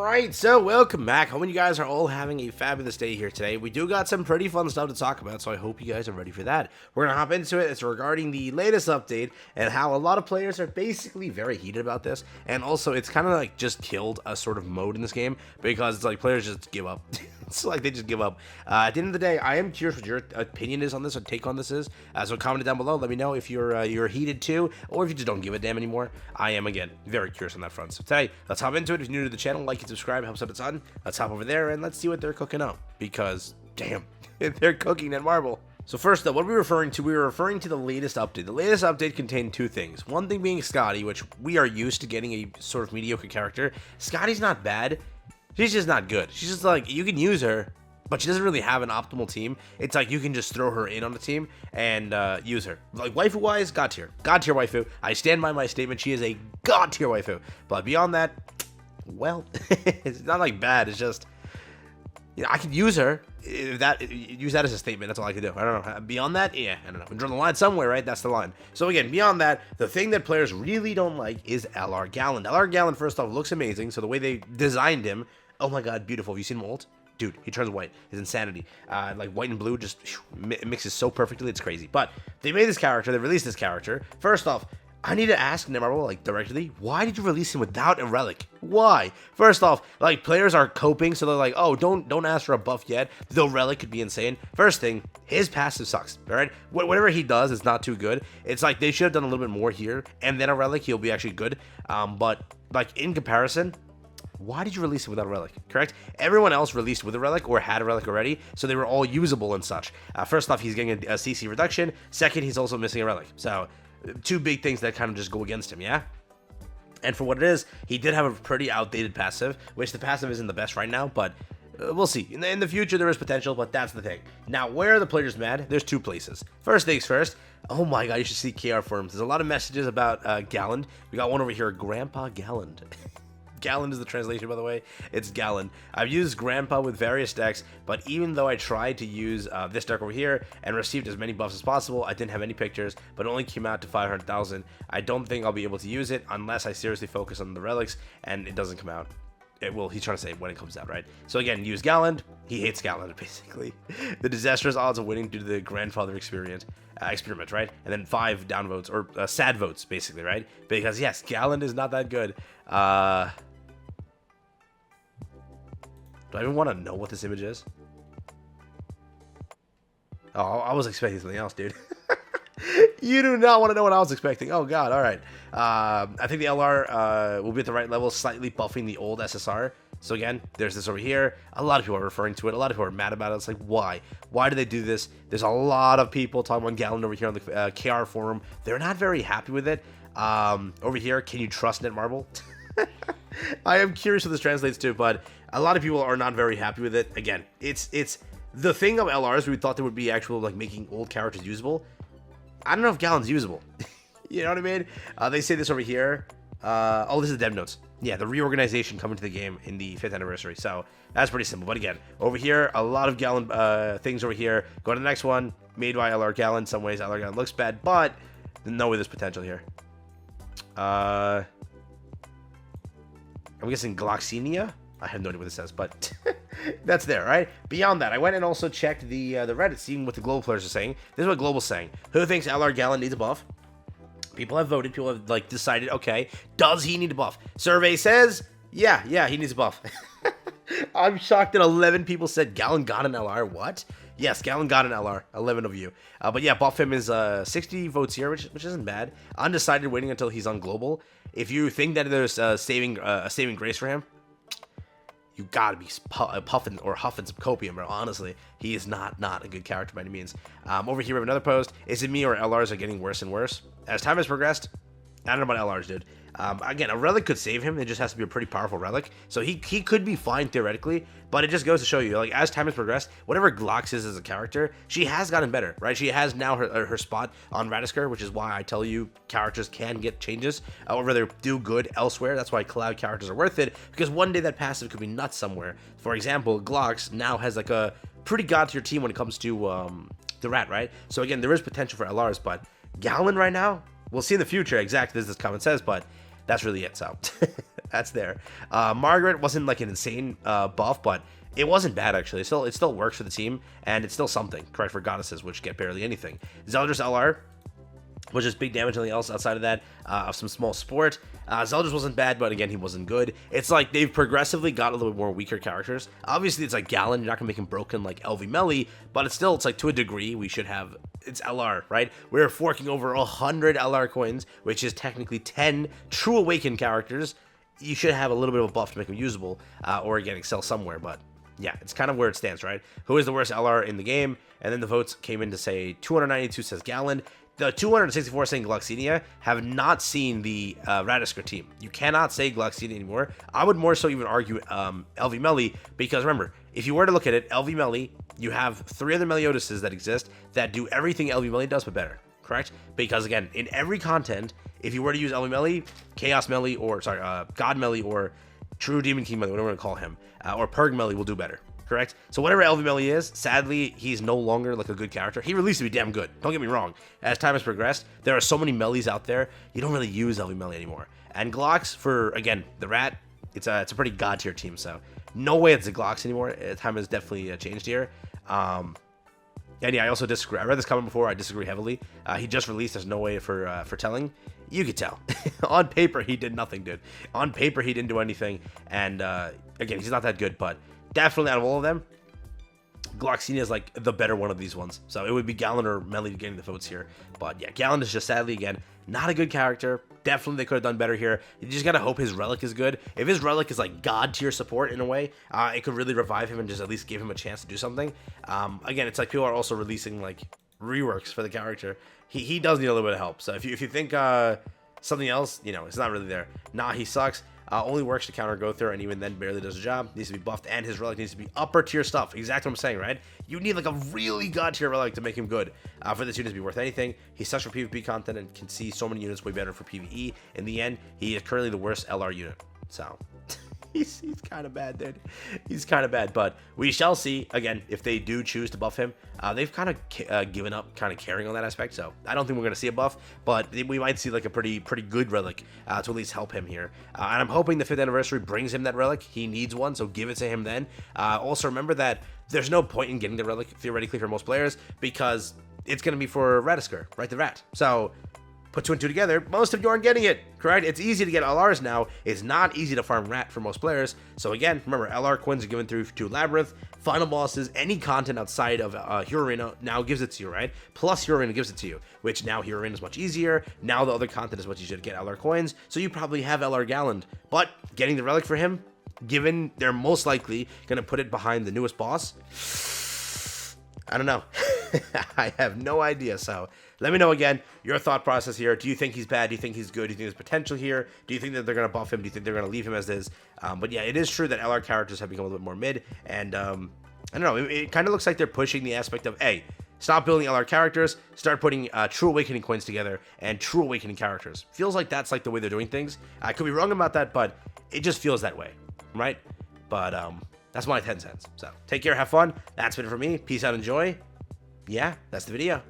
Alright, so welcome back. Hoping you guys are all having a fabulous day here today. We do got some pretty fun stuff to talk about, so I hope you guys are ready for that. We're going to hop into it. It's regarding the latest update and how a lot of players are basically very heated about this. And also, it's kind of like just killed a sort of mode in this game because it's like players just give up. It's like they just give up. At the end of the day, I am curious what your opinion is on this, or take on this is. So comment it down below. Let me know if you're heated too, or if you just don't give a damn anymore. I am, again, very curious on that front. So today, let's hop into it. If you're new to the channel, like and subscribe. Helps out a ton. Let's hop over there and let's see what they're cooking up. Because, damn, they're cooking that marble. So first up, what are we referring to? We were referring to the latest update. The latest update contained two things. One thing being Scotty, which we are used to getting a sort of mediocre character. Scotty's not bad. She's just not good. She's just like, you can use her, but she doesn't really have an optimal team. It's like you can just throw her in on the team and use her. Like, waifu-wise, God tier. God tier waifu. I stand by my statement. She is a God tier waifu. But beyond that, well, it's not like bad. It's just, you know, I could use her. Use that as a statement. That's all I can do. I don't know. Beyond that, yeah, I don't know. We draw the line somewhere, right? That's the line. So again, beyond that, the thing that players really don't like is LR Gallon. LR Gallon, first off, looks amazing. So the way they designed him, oh my god, beautiful. Have you seen him ult? Dude, he turns white. It's insanity. Like white and blue just mixes so perfectly. It's crazy. But they made this character. They released this character. First off, I need to ask Marvel, like, directly, why did you release him without a relic? Why? First off, like, players are coping, so they're like, oh, don't ask for a buff yet. The relic could be insane. First thing, his passive sucks, all right? Whatever he does is not too good. It's like they should have done a little bit more here, and then a relic, he'll be actually good. But, like, in comparison, why did you release it without a relic? Correct? Everyone else released with a relic or had a relic already, so they were all usable and such. First off, he's getting a CC reduction. Second, he's also missing a relic. So, two big things that kind of just go against him, yeah? And for what it is, he did have a pretty outdated passive, which the passive isn't the best right now, but we'll see. In the future, there is potential, but that's the thing. Now, where are the players mad? There's two places. First things first, oh my god, you should see KR forums. There's a lot of messages about Galland. We got one over here, Grandpa Galland. Gallon is the translation, by the way. It's Gallon. I've used Grandpa with various decks, but even though I tried to use this deck over here and received as many buffs as possible, I didn't have any pictures, but it only came out to 500,000. I don't think I'll be able to use it unless I seriously focus on the relics, and it doesn't come out. Well, he's trying to say when it comes out, right? So again, use Galland. He hates Galland, basically. The disastrous odds of winning due to the grandfather experiment, right? And then 5 downvotes, or sad votes, basically, right? Because yes, Galland is not that good. Do I even want to know what this image is? Oh, I was expecting something else, dude. You do not want to know what I was expecting. Oh, God. All right. I think the LR will be at the right level, slightly buffing the old SSR. So, again, there's this over here. A lot of people are referring to it. A lot of people are mad about it. It's like, why? Why do they do this? There's a lot of people talking about Gallon over here on the KR forum. They're not very happy with it. Over here, can you trust Netmarble? I am curious what this translates to, but a lot of people are not very happy with it. Again, it's the thing of LRs. We thought there would be actual, like, making old characters usable. I don't know if Gallon's usable. You know what I mean? They say this over here. Oh, this is the dev notes. Yeah, the reorganization coming to the game in the 5th anniversary. So that's pretty simple. But again, over here, a lot of Gallon things over here. Go to the next one. Made by LR Gallon. In some ways, LR Gallon looks bad, but no way there's potential here. I'm guessing Gloxinia? I have no idea what this says, but that's there, right? Beyond that, I went and also checked the Reddit, seeing what the global players are saying. This is what global's saying. Who thinks LR Gallon needs a buff? People have voted. People have, like, decided, okay, does he need a buff? Survey says, yeah, he needs a buff. I'm shocked that 11 people said Gallon got an LR. What? Yes, Gallon got an LR. 11 of you. But yeah, buff him is 60 votes here, which isn't bad. Undecided, waiting until he's on global. If you think that there's a saving grace for him, you gotta be puffing or huffing some copium, bro. Honestly, he is not a good character by any means. Over here we have another post. Is it me or LRs are getting worse and worse? As time has progressed, I don't know about LRs, dude. Again, a relic could save him. It just has to be a pretty powerful relic. So he could be fine theoretically, but it just goes to show you, like, as time has progressed, whatever Glox is as a character, she has gotten better, right? She has now her spot on Radisker, which is why I tell you characters can get changes or rather do good elsewhere. That's why Collab characters are worth it, because one day that passive could be nuts somewhere. For example, Glox now has like a pretty god tier team when it comes to the Rat, right? So again, there is potential for LRs, but Gallon right now, we'll see in the future exactly as this comment says, but that's really it. So that's there. Margaret wasn't like an insane buff, but it wasn't bad actually. It still works for the team, and it's still something. Correct for goddesses, which get barely anything. Zeldris LR, which is big damage. Anything else outside of that, of some small support. Zeldris wasn't bad, but again, he wasn't good. It's like they've progressively got a little bit more weaker characters. Obviously, it's like Gallon. You're not gonna make him broken like LV Melly, but it's still, it's like to a degree we should have. It's LR, right? We're forking over 100 LR coins, which is technically 10 True Awakened characters. You should have a little bit of a buff to make them usable, or again, excel somewhere, but yeah, it's kind of where it stands, right? Who is the worst LR in the game? And then the votes came in to say 292 says Gallon. The 264 saying Gloxinia have not seen the Radisker team. You cannot say Gloxinia anymore. I would more so even argue LV Melly, because remember, if you were to look at it, LV Melly, you have 3 other Meliodases that exist that do everything LV Melly does but better, correct? Because again, in every content, if you were to use LV Melly, Chaos Melly, or sorry, God Melly, or True Demon King Melly, whatever you want to call him, or Purg Melly will do better. Correct? So whatever LV Melly is, sadly, he's no longer like a good character. He released to be damn good. Don't get me wrong. As time has progressed, there are so many Mellies out there, you don't really use LV Melly anymore. And Glocks, for, again, the Rat, it's a pretty god tier team, so no way it's the Glocks anymore. Time has definitely changed here. And yeah, I also disagree. I read this comment before. I disagree heavily. He just released. There's no way for telling. You could tell. On paper, he did nothing, dude. On paper, he didn't do anything. And again, he's not that good, but definitely out of all of them, Gloxinia is like the better one of these ones. So it would be Gallon or Melly getting the votes here. But yeah, Gallon is just sadly, again, not a good character. Definitely they could have done better here. You just gotta hope his relic is good. If his relic is like god tier support in a way, it could really revive him and just at least give him a chance to do something. Again, it's like people are also releasing like reworks for the character. He does need a little bit of help. So if you think something else, you know, it's not really there. Nah, he sucks. Only works to counter Gother, and even then barely does the job. Needs to be buffed, and his relic needs to be upper tier stuff. Exactly what I'm saying, right? You need like a really god tier relic to make him good for this unit to be worth anything. He sucks for PvP content and can see so many units way better for PvE. In the end, he is currently the worst LR unit. So he's kind of bad, dude. He's kind of bad, but we shall see. Again, if they do choose to buff him, they've kind of given up kind of caring on that aspect, so I don't think we're going to see a buff, but we might see like a pretty good relic to at least help him here. And I'm hoping the 5th anniversary brings him that relic. He needs one, so give it to him then. Also, remember that there's no point in getting the relic, theoretically, for most players, because it's going to be for Radisker, right? The Rat. So put 2 and 2 together, most of you aren't getting it, correct? It's easy to get LRs now. It's not easy to farm Rat for most players. So again, remember, LR coins are given through to Labyrinth, final bosses, any content outside of Hero Arena now gives it to you, right? Plus Hero Arena gives it to you, which now Hero Arena is much easier. Now the other content is much easier to get LR coins, so you probably have LR Gallon. But getting the relic for him, given they're most likely going to put it behind the newest boss, I don't know. I have no idea. So let me know again your thought process here. Do you think he's bad? Do you think he's good? Do you think there's potential here? Do you think that they're going to buff him? Do you think they're going to leave him as is? But yeah, it is true that LR characters have become a little bit more mid. And I don't know. It kind of looks like they're pushing the aspect of, hey, stop building LR characters, start putting True Awakening coins together and True Awakening characters. Feels like that's like the way they're doing things. I could be wrong about that, but it just feels that way, right? But that's my 10 cents. So take care, have fun. That's been it for me. Peace out, enjoy. Yeah, that's the video.